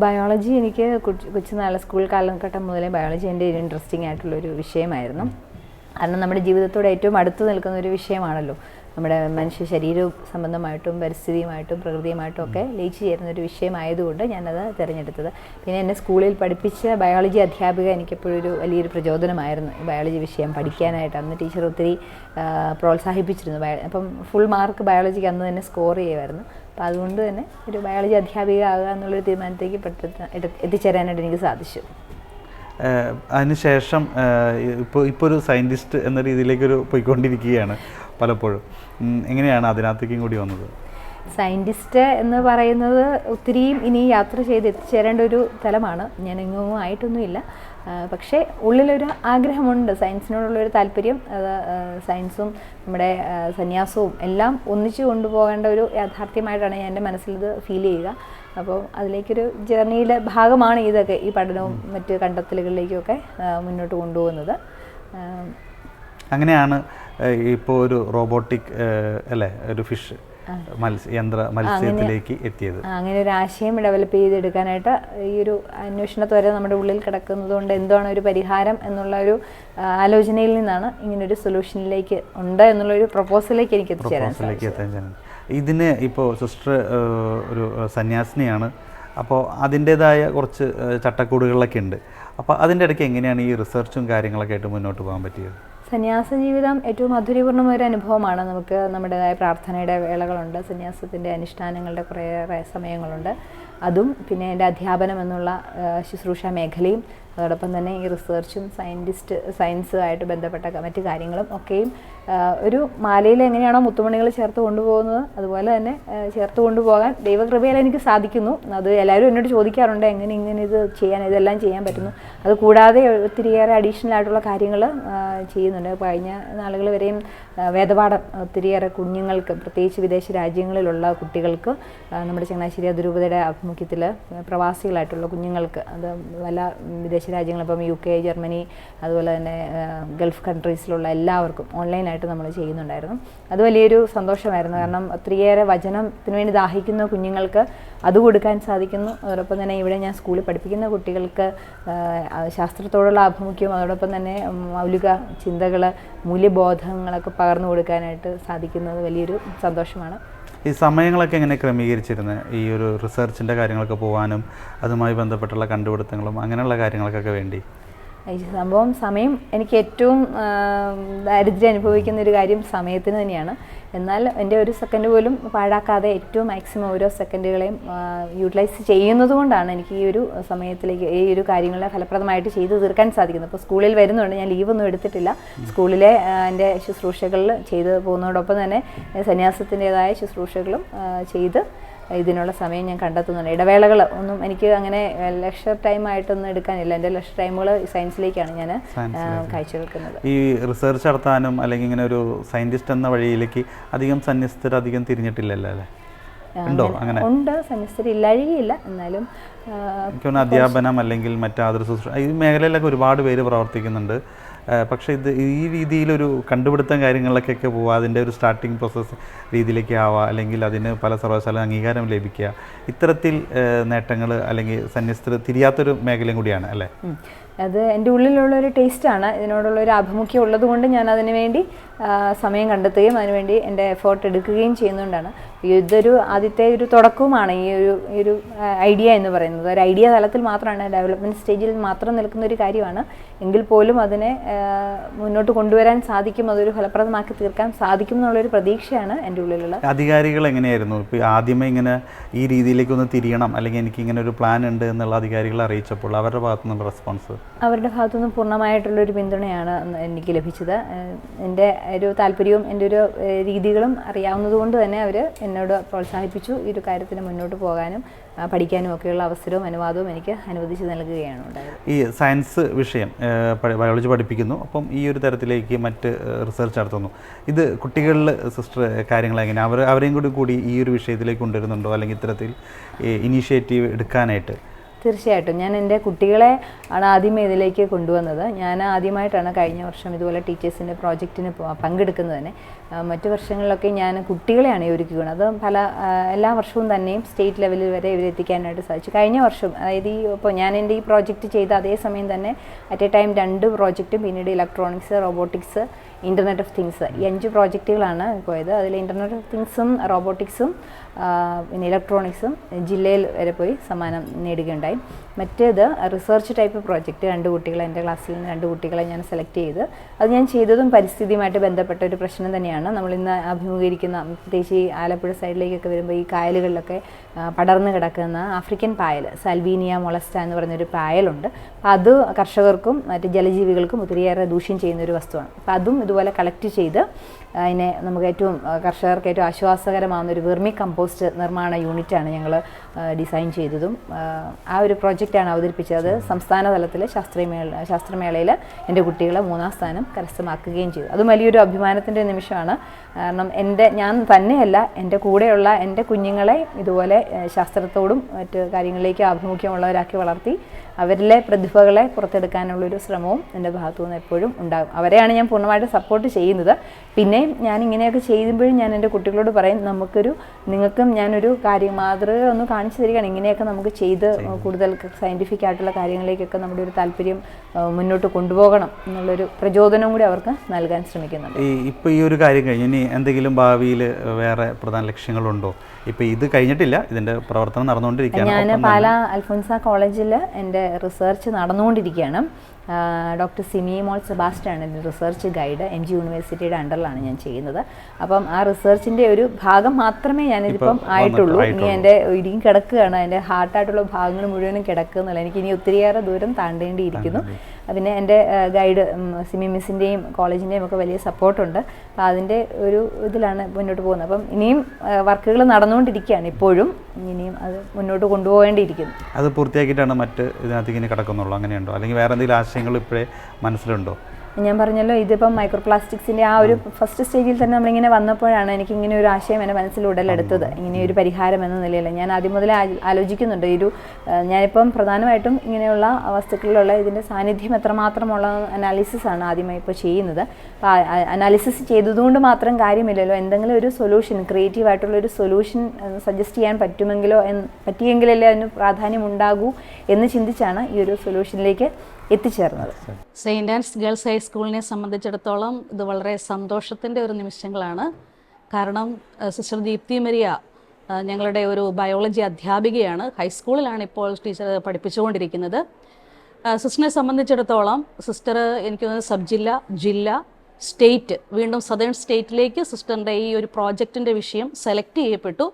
ബയോളജി എനിക്ക് കൊച്ചുനാൾ സ്കൂൾ കാലഘട്ടം മുതലേ ബയോളജി എൻ്റെ ഒരു ഇൻട്രസ്റ്റിംഗ് ആയിട്ടുള്ളൊരു വിഷയമായിരുന്നു. കാരണം നമ്മുടെ ജീവിതത്തോട് ഏറ്റവും അടുത്ത് നിൽക്കുന്ന ഒരു വിഷയമാണല്ലോ. നമ്മുടെ മനുഷ്യ ശരീര സംബന്ധമായിട്ടും പരിസ്ഥിതിയുമായിട്ടും പ്രകൃതിയുമായിട്ടും ഒക്കെ ലയിച്ചു ചേരുന്ന ഒരു വിഷയമായതുകൊണ്ട് ഞാനത് തിരഞ്ഞെടുത്തത്. പിന്നെ എന്നെ സ്കൂളിൽ പഠിപ്പിച്ച ബയോളജി അധ്യാപിക എനിക്കെപ്പോഴും ഒരു വലിയൊരു പ്രചോദനമായിരുന്നു ഈ ബയോളജി വിഷയം പഠിക്കാനായിട്ട്. അന്ന് ടീച്ചർ ഒത്തിരി പ്രോത്സാഹിപ്പിച്ചിരുന്നു. അപ്പം ഫുൾ മാർക്ക് ബയോളജിക്ക് അന്ന് തന്നെ സ്കോർ ചെയ്യുമായിരുന്നു. അപ്പോൾ അതുകൊണ്ട് തന്നെ ഒരു ബയോളജി അധ്യാപിക ആകുക എന്നുള്ളൊരു തീരുമാനത്തേക്ക് എത്തിച്ചേരാനായിട്ട് എനിക്ക് സാധിച്ചു. അതിനുശേഷം ഇപ്പോൾ ഒരു സയൻറ്റിസ്റ്റ് എന്ന രീതിയിലേക്കൊരു പോയിക്കൊണ്ടിരിക്കുകയാണ് പലപ്പോഴും. എങ്ങനെയാണ് അതിനകത്തേക്കും കൂടി വന്നത്? സയൻറ്റിസ്റ്റ് എന്ന് പറയുന്നത് ഒത്തിരിയും ഇനി യാത്ര ചെയ്ത് എത്തിച്ചേരേണ്ട ഒരു തലമാണ്. ഞാൻ എങ്ങും ആയിട്ടൊന്നുമില്ല. പക്ഷേ ഉള്ളിലൊരു ആഗ്രഹമുണ്ട്, സയൻസിനോടുള്ളൊരു താല്പര്യം. സയൻസും നമ്മുടെ സന്യാസവും എല്ലാം ഒന്നിച്ചു കൊണ്ടുപോകേണ്ട ഒരു യാഥാർത്ഥ്യമായിട്ടാണ് ഞാൻ എൻ്റെ മനസ്സിലിത് ഫീൽ ചെയ്യുക. അപ്പോൾ അതിലേക്കൊരു ജേർണിയുടെ ഭാഗമാണ് ഇതൊക്കെ, ഈ പഠനവും മറ്റ് കണ്ടെത്തലുകളിലേക്കൊക്കെ മുന്നോട്ട് കൊണ്ടുപോകുന്നത്. അങ്ങനെയാണ് ഇപ്പോൾ ഒരു റോബോട്ടിക് അല്ലേ, ഒരു ഫിഷ് മത്സ്യത്തിലേക്ക് എത്തിയത്. അങ്ങനെ ഒരു ആശയം ഡെവലപ്പ് ചെയ്തെടുക്കാനായിട്ട് ഈ ഒരു അന്വേഷണത്തോടെ നമ്മുടെ ഉള്ളിൽ കിടക്കുന്നത് കൊണ്ട് എന്താണ് ഒരു പരിഹാരം എന്നുള്ള ഒരു ആലോചനയിൽ നിന്നാണ് ഇങ്ങനൊരു സൊല്യൂഷനിലേക്ക് ഉണ്ട് എന്നുള്ളൊരു പ്രപ്പോസലിലേക്ക് എനിക്ക് എത്തിച്ചേരാൻ. ഇതിന് ഇപ്പോൾ സിസ്റ്റർ ഒരു സന്യാസിനിയാണ്. അപ്പോൾ അതിൻ്റേതായ കുറച്ച് ചട്ടക്കൂടുകളൊക്കെ ഉണ്ട്. അപ്പോൾ അതിൻ്റെ ഇടയ്ക്ക് എങ്ങനെയാണ് ഈ റിസർച്ചും കാര്യങ്ങളൊക്കെ ആയിട്ട് മുന്നോട്ട് പോകാൻ പറ്റിയത്? സന്യാസ ജീവിതം ഏറ്റവും മധുരപൂർണ്ണമായ ഒരു അനുഭവമാണ്. നമുക്ക് നമ്മുടേതായ പ്രാർത്ഥനയുടെ വേളകളുണ്ട്, സന്യാസത്തിൻ്റെ അനുഷ്ഠാനങ്ങളുടെ കുറേയേറെ സമയങ്ങളുണ്ട്. അതും പിന്നെ എൻ്റെ അധ്യാപനം എന്നുള്ള ശുശ്രൂഷ മേഖലയും അതോടൊപ്പം തന്നെ ഈ റിസർച്ചും സയൻസുമായിട്ട് ബന്ധപ്പെട്ട മറ്റു കാര്യങ്ങളും ഒക്കെയും ഒരു മാലയിൽ എങ്ങനെയാണോ മുത്തുമണികൾ ചേർത്ത് കൊണ്ടുപോകുന്നത് അതുപോലെ തന്നെ ചേർത്ത് കൊണ്ടുപോകാൻ ദൈവകൃപയാൽ എനിക്ക് സാധിക്കുന്നു. അത് എല്ലാവരും എന്നോട് ചോദിക്കാറുണ്ട്, ഇങ്ങനെ ഇതെല്ലാം ചെയ്യാൻ പറ്റുന്നു. അത് കൂടാതെ ഒത്തിരിയേറെ അഡീഷണൽ ആയിട്ടുള്ള കാര്യങ്ങൾ ചെയ്യുന്നുണ്ട്. കഴിഞ്ഞ നാളുകൾ വരെയും വേദപാഠം ഒത്തിരിയേറെ കുഞ്ഞുങ്ങൾക്ക്, പ്രത്യേകിച്ച് വിദേശ രാജ്യങ്ങളിലുള്ള കുട്ടികൾക്ക്, നമ്മുടെ ചങ്ങനാശ്ശേരി അതിരൂപതയുടെ ആഭിമുഖ്യത്തിൽ പ്രവാസികളായിട്ടുള്ള കുഞ്ഞുങ്ങൾക്ക്, അത് പല വിദേശ വിദേശ രാജ്യങ്ങൾ, ഇപ്പം UK, ജർമ്മനി, അതുപോലെ തന്നെ ഗൾഫ് കൺട്രീസിലുള്ള എല്ലാവർക്കും ഓൺലൈനായിട്ട് നമ്മൾ ചെയ്യുന്നുണ്ടായിരുന്നു. അത് വലിയൊരു സന്തോഷമായിരുന്നു. കാരണം ഒത്തിരിയേറെ വചനത്തിന് വേണ്ടി ദാഹിക്കുന്ന കുഞ്ഞുങ്ങൾക്ക് അത് കൊടുക്കാൻ സാധിക്കുന്നു. അതോടൊപ്പം തന്നെ ഇവിടെ ഞാൻ സ്കൂളിൽ പഠിപ്പിക്കുന്ന കുട്ടികൾക്ക് ശാസ്ത്രത്തോടുള്ള ആഭിമുഖ്യവും അതോടൊപ്പം തന്നെ മൗലിക ചിന്തകൾ, മൂല്യബോധങ്ങളൊക്കെ പകർന്നു കൊടുക്കാനായിട്ട് സാധിക്കുന്നത് വലിയൊരു സന്തോഷമാണ്. ഈ സമയങ്ങളൊക്കെ എങ്ങനെ ക്രമീകരിച്ചിരുന്നത് ഈ ഒരു റിസർച്ചിൻ്റെ കാര്യങ്ങളൊക്കെ പോകാനും അതുമായി ബന്ധപ്പെട്ടുള്ള കണ്ടുപിടുത്തങ്ങളും അങ്ങനെയുള്ള കാര്യങ്ങൾക്കൊക്കെ വേണ്ടി? ഈ സമയം എനിക്ക് ഏറ്റവും ദാരിദ്ര്യം അനുഭവിക്കുന്ന ഒരു കാര്യം സമയത്തിന് തന്നെയാണ്. എന്നാൽ എൻ്റെ ഒരു സെക്കൻഡ് പോലും പാഴാക്കാതെ ഏറ്റവും മാക്സിമം ഓരോ സെക്കൻഡുകളെയും യൂട്ടിലൈസ് ചെയ്യുന്നത് കൊണ്ടാണ് എനിക്ക് ഈ ഒരു സമയത്തിലേക്ക് ഈ ഒരു കാര്യങ്ങളെ ഫലപ്രദമായിട്ട് ചെയ്തു തീർക്കാൻ സാധിക്കുന്നത്. ഇപ്പോൾ സ്കൂളിൽ വരുന്നുണ്ട്, ഞാൻ ലീവൊന്നും എടുത്തിട്ടില്ല. സ്കൂളിലെ എൻ്റെ ശുശ്രൂഷകളിൽ ചെയ്ത് പോകുന്നതോടൊപ്പം തന്നെ സന്യാസത്തിൻ്റെതായ ശുശ്രൂഷകളും ചെയ്ത് ഇതിനുള്ള സമയം ഞാൻ കണ്ടെത്തുന്നുണ്ട്. ഇടവേളകൾ ഒന്നും എനിക്ക് അങ്ങനെ ലെഷർ ടൈം ആയിട്ടൊന്നും എടുക്കാനില്ല. എൻ്റെ ലെഷർ ടൈമുകൾ സയൻസിലേക്കാണ് ഞാൻ കാഴ്ചവെക്കുന്നത്. ഈ റിസർച്ച് നടത്താനും അല്ലെങ്കിൽ ഇങ്ങനെ ഒരു സയൻറ്റിസ്റ്റ് എന്ന വഴിയിലേക്ക് അധികം സന്യസ്തർ അധികം തിരിഞ്ഞിട്ടില്ലല്ലോ അല്ലേ? ഉണ്ടോ? അങ്ങനെ ഉണ്ട്, സന്യസ്തർ ഇല്ലാഴികയില്ല. എന്നാലും എനിക്കൊന്ന് അധ്യാപനം അല്ലെങ്കിൽ മറ്റാതൊരു ശുശ്രൂഷ ഈ മേഖലയിലൊക്കെ ഒരുപാട് പേര് പ്രവർത്തിക്കുന്നുണ്ട്. പക്ഷേ ഇത് ഈ രീതിയിലൊരു കണ്ടുപിടുത്തം കാര്യങ്ങളിലേക്കൊക്കെ പോവുക, അതിൻ്റെ ഒരു സ്റ്റാർട്ടിങ് പ്രോസസ്സ് രീതിയിലേക്ക് ആവുക, അല്ലെങ്കിൽ അതിന് പല സർവകലാശാല അംഗീകാരം ലഭിക്കുക, ഇത്തരത്തിൽ നേട്ടങ്ങൾ അല്ലെങ്കിൽ സന്യസ്തർ തിരിയാത്തൊരു മേഖലയും കൂടിയാണ് അല്ലേ? അത് എൻ്റെ ഉള്ളിലുള്ളൊരു ടേസ്റ്റാണ്. ഇതിനോടുള്ളൊരു ആഭിമുഖ്യം ഉള്ളത് കൊണ്ട് ഞാൻ അതിനു വേണ്ടി സമയം കണ്ടെത്തുകയും അതിനുവേണ്ടി എൻ്റെ എഫേർട്ട് എടുക്കുകയും ചെയ്യുന്നതുകൊണ്ടാണ്. ഇതൊരു ആദ്യത്തെ ഒരു തുടക്കവുമാണ് ഈ ഒരു ഐഡിയ എന്ന് പറയുന്നത്. ഒരു ഐഡിയ തലത്തിൽ മാത്രമാണ്, ഡെവലപ്മെൻറ്റ് സ്റ്റേജിൽ മാത്രം നിൽക്കുന്ന ഒരു കാര്യമാണ്. എങ്കിൽ പോലും അതിനെ മുന്നോട്ട് കൊണ്ടുവരാൻ സാധിക്കും, അതൊരു ഫലപ്രദമാക്കി തീർക്കാൻ സാധിക്കും എന്നുള്ളൊരു പ്രതീക്ഷയാണ് എൻ്റെ ഉള്ളിലുള്ള. അധികാരികൾ എങ്ങനെയായിരുന്നു ഇപ്പോൾ ആദ്യമേ ഇങ്ങനെ ഈ രീതിയിലേക്കൊന്ന് തിരിയണം അല്ലെങ്കിൽ എനിക്ക് ഇങ്ങനെ ഒരു പ്ലാൻ ഉണ്ട് എന്നുള്ള അധികാരികളെ അറിയിച്ചപ്പോൾ അവരുടെ ഭാഗത്തു നിന്നുള്ള റെസ്പോൺസ്? അവരുടെ ഭാഗത്തുനിന്ന് പൂർണ്ണമായിട്ടുള്ളൊരു പിന്തുണയാണ് എനിക്ക് ലഭിച്ചത്. എൻ്റെ ഒരു താല്പര്യവും എൻ്റെ ഒരു രീതികളും അറിയാവുന്നത് കൊണ്ട് തന്നെ അവർ എന്നോട് പ്രോത്സാഹിപ്പിച്ചു. ഈ ഒരു കാര്യത്തിന് മുന്നോട്ട് പോകാനും പഠിക്കാനും ഒക്കെയുള്ള അവസരവും അനുവാദവും എനിക്ക് അനുവദിച്ച് നൽകുകയാണ് ഉണ്ടായത്. ഈ സയൻസ് വിഷയം ബയോളജി പഠിപ്പിക്കുന്നു, അപ്പം ഈ ഒരു തരത്തിലേക്ക് മറ്റ് റിസർച്ച് നടത്തുന്നു. ഇത് കുട്ടികളിൽ സിസ്റ്റർ കാര്യങ്ങൾ എങ്ങനെ അവരെയും കൂടി ഈ ഒരു വിഷയത്തിലേക്ക് കൊണ്ടുവരുന്നുണ്ടോ, അല്ലെങ്കിൽ ഇത്തരത്തിൽ ഇനീഷ്യേറ്റീവ് എടുക്കാനായിട്ട്? തീർച്ചയായിട്ടും ഞാൻ എൻ്റെ കുട്ടികളെ ആണ് ആദ്യമേ ഇതിലേക്ക് കൊണ്ടുവന്നത്. ഞാൻ ആദ്യമായിട്ടാണ് കഴിഞ്ഞ വർഷം ഇതുപോലെ ടീച്ചേഴ്സിൻ്റെ പ്രോജക്റ്റിന് പങ്കെടുക്കുന്നത് തന്നെ. മറ്റു വർഷങ്ങളിലൊക്കെ ഞാൻ കുട്ടികളെയാണ് ഒരുക്കുകയാണ്. അത് എല്ലാ വർഷവും തന്നെയും സ്റ്റേറ്റ് ലെവലിൽ വരെ ഇവരെത്തിക്കാനായിട്ട് സാധിച്ചു. കഴിഞ്ഞ വർഷം, അതായത് ഇപ്പോൾ ഞാൻ എൻ്റെ ഈ പ്രോജക്റ്റ് ചെയ്ത അതേ സമയം തന്നെ അറ്റ് എ ടൈം 2 പ്രോജക്റ്റും പിന്നീട് electronics, robotics, internet of things, ഈ 5 പ്രോജക്റ്റുകളാണ് പോയത്. അതിൽ ഇൻ്റർനെറ്റ് ഓഫ് തിങ്സും റോബോട്ടിക്സും പിന്നെ ഇലക്ട്രോണിക്സും ജില്ലയിൽ വരെ പോയി സമ്മാനം നേടുകയുണ്ടായി. മറ്റേത് റിസർച്ച് ടൈപ്പ് പ്രോജക്റ്റ് 2 കുട്ടികളെ, എൻ്റെ ക്ലാസ്സിൽ നിന്ന് 2 കുട്ടികളെ ഞാൻ സെലക്ട് ചെയ്ത് അത് ഞാൻ ചെയ്തതും പരിസ്ഥിതിയുമായിട്ട് ബന്ധപ്പെട്ട ഒരു പ്രശ്നം തന്നെയാണ്. നമ്മളിന്ന് അഭിമുഖീകരിക്കുന്ന, പ്രത്യേകിച്ച് ഈ ആലപ്പുഴ സൈഡിലേക്കൊക്കെ വരുമ്പോൾ ഈ കായലുകളിലൊക്കെ പടർന്നു കിടക്കുന്ന ആഫ്രിക്കൻ പായൽ, സാൽവീനിയ മൊളസ്റ്റ എന്ന് പറയുന്നൊരു പായലുണ്ട്. അപ്പോൾ അത് കർഷകർക്കും മറ്റ് ജലജീവികൾക്കും ഒത്തിരിയേറെ ദൂഷ്യം ചെയ്യുന്നൊരു വസ്തുവാണ്. അപ്പോൾ അതും ഇതുപോലെ കളക്ട് ചെയ്ത് അതിനെ നമുക്ക് കർഷകർക്ക് ഏറ്റവും ആശ്വാസകരമാകുന്ന ഒരു വെർമി കമ്പോസ്റ്റ് നിർമ്മാണ യൂണിറ്റാണ് ഞങ്ങൾ ഡിസൈൻ ചെയ്തതും ആ ഒരു പ്രോജക്റ്റാണ് അവതരിപ്പിച്ചത്. അത് സംസ്ഥാന തലത്തിൽ ശാസ്ത്രമേളയിൽ എൻ്റെ കുട്ടികൾ 3ാം സ്ഥാനം കരസ്ഥമാക്കുകയും ചെയ്തു. അതും വലിയൊരു അഭിമാനത്തിൻ്റെ നിമിഷമാണ്. കാരണം ഞാൻ തന്നെയല്ല, എൻ്റെ കൂടെയുള്ള എൻ്റെ കുഞ്ഞുങ്ങളെ ഇതുപോലെ ശാസ്ത്രത്തോടും മറ്റ് കാര്യങ്ങളിലേക്ക് ആഭിമുഖ്യമുള്ളവരാക്കി വളർത്തി അവരിലെ പ്രതിഭകളെ പുറത്തെടുക്കാനുള്ളൊരു ശ്രമവും എൻ്റെ ഭാഗത്തു നിന്ന് എപ്പോഴും ഉണ്ടാകും. അവരെയാണ് ഞാൻ പൂർണ്ണമായിട്ട് സപ്പോർട്ട് ചെയ്യുന്നത്. പിന്നെയും ഞാൻ ഇങ്ങനെയൊക്കെ ചെയ്യുമ്പോഴും ഞാൻ എൻ്റെ കുട്ടികളോട് പറയും, നിങ്ങൾക്കും ഞാനൊരു കാര്യം മാതൃക ഒന്ന് കാണിച്ചു തരികയാണ്. ഇങ്ങനെയൊക്കെ നമുക്ക് ചെയ്ത് കൂടുതൽ സയൻറ്റിഫിക് ആയിട്ടുള്ള കാര്യങ്ങളിലേക്കൊക്കെ നമ്മുടെ ഒരു താല്പര്യം മുന്നോട്ട് കൊണ്ടുപോകണം എന്നുള്ളൊരു പ്രചോദനം കൂടി അവർക്ക് നൽകാൻ ശ്രമിക്കുന്നുണ്ട്. ഇപ്പോൾ ഈ ഒരു കാര്യം കഴിഞ്ഞ് ഇനി എന്തെങ്കിലും ഭാവിയിൽ വേറെ പ്രധാന ലക്ഷ്യങ്ങളുണ്ടോ? ഇപ്പോൾ ഇത് കഴിഞ്ഞിട്ടില്ല, ഇതിൻ്റെ പ്രവർത്തനം നടന്നുകൊണ്ടിരിക്കുകയാണ്. ഞാൻ പാലാ അൽഫോൻസ കോളേജിൽ എൻ്റെ റിസർച്ച് നടന്നുകൊണ്ടിരിക്കുകയാണ്. ഡോക്ടർ സിമി മോൾ സെബാസ്റ്റ്യാണ് എൻ്റെ റിസർച്ച് ഗൈഡ്. MG യൂണിവേഴ്സിറ്റിയുടെ അണ്ടറിലാണ് ഞാൻ ചെയ്യുന്നത്. അപ്പം ആ റിസർച്ചിൻ്റെ ഒരു ഭാഗം മാത്രമേ ഞാനിതിപ്പം ആയിട്ടുള്ളൂ. ഇനി എൻ്റെ ഇടിയും കിടക്കുകയാണ്, എൻ്റെ ഹാർട്ടായിട്ടുള്ള ഭാഗങ്ങൾ മുഴുവനും കിടക്കുന്നില്ല. എനിക്ക് ഇനി ഒത്തിരിയേറെ ദൂരം താണ്ടേണ്ടിയിരിക്കുന്നു. പിന്നെ എൻ്റെ ഗൈഡ് സിമി മിസ്സിൻ്റെയും കോളേജിൻ്റെയും ഒക്കെ വലിയ സപ്പോർട്ടുണ്ട്. അപ്പോൾ അതിൻ്റെ ഒരു ഇതിലാണ് മുന്നോട്ട് പോകുന്നത്. അപ്പം ഇനിയും വർക്കുകൾ നടന്നുകൊണ്ടിരിക്കുകയാണ് ഇപ്പോഴും. ഇനിയും അത് മുന്നോട്ട് കൊണ്ടുപോകേണ്ടിയിരിക്കുന്നു. അത് പൂർത്തിയാക്കിയിട്ടാണ് മറ്റ് ഇതിനകത്ത് ഇങ്ങനെ കിടക്കുന്നുള്ളൂ, അങ്ങനെയുണ്ടോ? അല്ലെങ്കിൽ വേറെ എന്തെങ്കിലും ആശയങ്ങൾ ഇപ്പോഴേ മനസ്സിലുണ്ടോ? ഞാൻ പറഞ്ഞല്ലോ ഇതിപ്പം മൈക്രോ പ്ലാസ്റ്റിക്സിൻ്റെ ആ ഒരു ഫസ്റ്റ് സ്റ്റേജിൽ തന്നെ നമ്മളിങ്ങനെ വന്നപ്പോഴാണ് എനിക്ക് ഇങ്ങനെ ഒരു ആശയം എൻ്റെ മനസ്സിൽ ഉടലെടുത്തത്, ഇങ്ങനെ ഒരു പരിഹാരം എന്ന നിലയിൽ. ഞാൻ ആദ്യം മുതലേ ആലോചിക്കുന്നുണ്ട് ഞാനിപ്പം പ്രധാനമായിട്ടും ഇങ്ങനെയുള്ള വസ്തുക്കളിലുള്ള ഇതിൻ്റെ സാന്നിധ്യം എത്രമാത്രമുള്ള അനാലിസിസാണ് ആദ്യമായി ഇപ്പോൾ ചെയ്യുന്നത്. അപ്പോൾ അനാലിസിസ് ചെയ്തതുകൊണ്ട് മാത്രം കാര്യമില്ലല്ലോ, എന്തെങ്കിലും ഒരു സൊല്യൂഷൻ, ക്രിയേറ്റീവായിട്ടുള്ളൊരു സൊല്യൂഷൻ സജസ്റ്റ് ചെയ്യാൻ പറ്റിയെങ്കിലല്ലേ അതിന് പ്രാധാന്യം ഉണ്ടാകൂ എന്ന് ചിന്തിച്ചാണ് ഈ ഒരു സൊല്യൂഷനിലേക്ക് എത്തിച്ചേർന്നത്. സെയിൻറ് ആൻസ് ഗേൾസ് ഹൈസ്കൂളിനെ സംബന്ധിച്ചിടത്തോളം ഇത് വളരെ സന്തോഷത്തിൻ്റെ ഒരു നിമിഷങ്ങളാണ്. കാരണം സിസ്റ്റർ ദീപ്തി മരിയ ഞങ്ങളുടെ ഒരു ബയോളജി അധ്യാപികയാണ്. ഹൈസ്കൂളിലാണ് ഇപ്പോൾ ടീച്ചർ പഠിപ്പിച്ചുകൊണ്ടിരിക്കുന്നത്. സിസ്റ്ററിനെ സംബന്ധിച്ചിടത്തോളം സിസ്റ്റർ എനിക്ക് തോന്നുന്നത് സബ് ജില്ല, ജില്ല, സ്റ്റേറ്റ്, വീണ്ടും സദേൺ സ്റ്റേറ്റിലേക്ക് സിസ്റ്ററിൻ്റെ ഈ ഒരു പ്രോജക്റ്റിൻ്റെ വിഷയം സെലക്ട് ചെയ്യപ്പെട്ടു.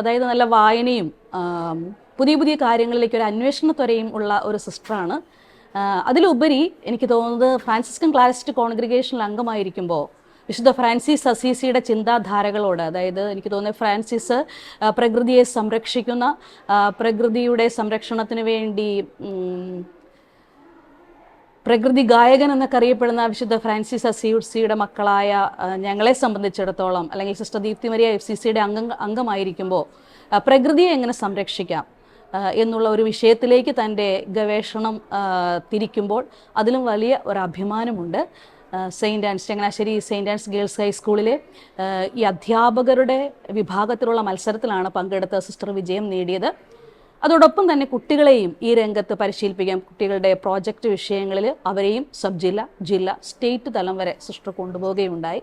അതായത് നല്ല വായനയും പുതിയ പുതിയ കാര്യങ്ങളിലേക്ക് ഒരു അന്വേഷണത്വരയും ഉള്ള ഒരു സിസ്റ്ററാണ്. അതിലുപരി എനിക്ക് തോന്നുന്നത് ഫ്രാൻസിസ്കൻ ക്ലാരിസ്റ്റ് കോൺഗ്രിഗേഷനിൽ അംഗമായിരിക്കുമ്പോൾ വിശുദ്ധ ഫ്രാൻസിസ് അസീസിയുടെ ചിന്താധാരകളോട്, അതായത് എനിക്ക് തോന്നുന്നത് ഫ്രാൻസിസ് പ്രകൃതിയെ സംരക്ഷിക്കുന്ന, പ്രകൃതിയുടെ സംരക്ഷണത്തിന് വേണ്ടി പ്രകൃതി ഗായകൻ എന്നൊക്കെ അറിയപ്പെടുന്ന വിശുദ്ധ ഫ്രാൻസിസ് അസീസിയുടെ മക്കളായ ഞങ്ങളെ സംബന്ധിച്ചിടത്തോളം, അല്ലെങ്കിൽ സിസ്റ്റർ ദീപ്തി മരിയ FCCയുടെ അംഗമായിരിക്കുമ്പോൾ പ്രകൃതിയെ എങ്ങനെ സംരക്ഷിക്കാം എന്നുള്ള ഒരു വിഷയത്തിലേക്ക് തൻ്റെ ഗവേഷണം തിരിക്കുമ്പോൾ അതിലും വലിയ ഒരു അഭിമാനമുണ്ട്. ചങ്ങനാശ്ശേരി സെയിൻറ് ആൻസ് ഗേൾസ് ഹൈസ്കൂളിലെ ഈ അധ്യാപകരുടെ വിഭാഗത്തിലുള്ള മത്സരത്തിലാണ് പങ്കെടുത്ത സിസ്റ്റർ വിജയം നേടിയത്. അതോടൊപ്പം തന്നെ കുട്ടികളെയും ഈ രംഗത്ത് പരിശീലിപ്പിക്കാം. കുട്ടികളുടെ പ്രോജക്റ്റ് വിഷയങ്ങളിൽ അവരെയും സബ് ജില്ല, ജില്ല, സ്റ്റേറ്റ് തലം വരെ സിസ്റ്റർ കൊണ്ടുപോവുകയുണ്ടായി.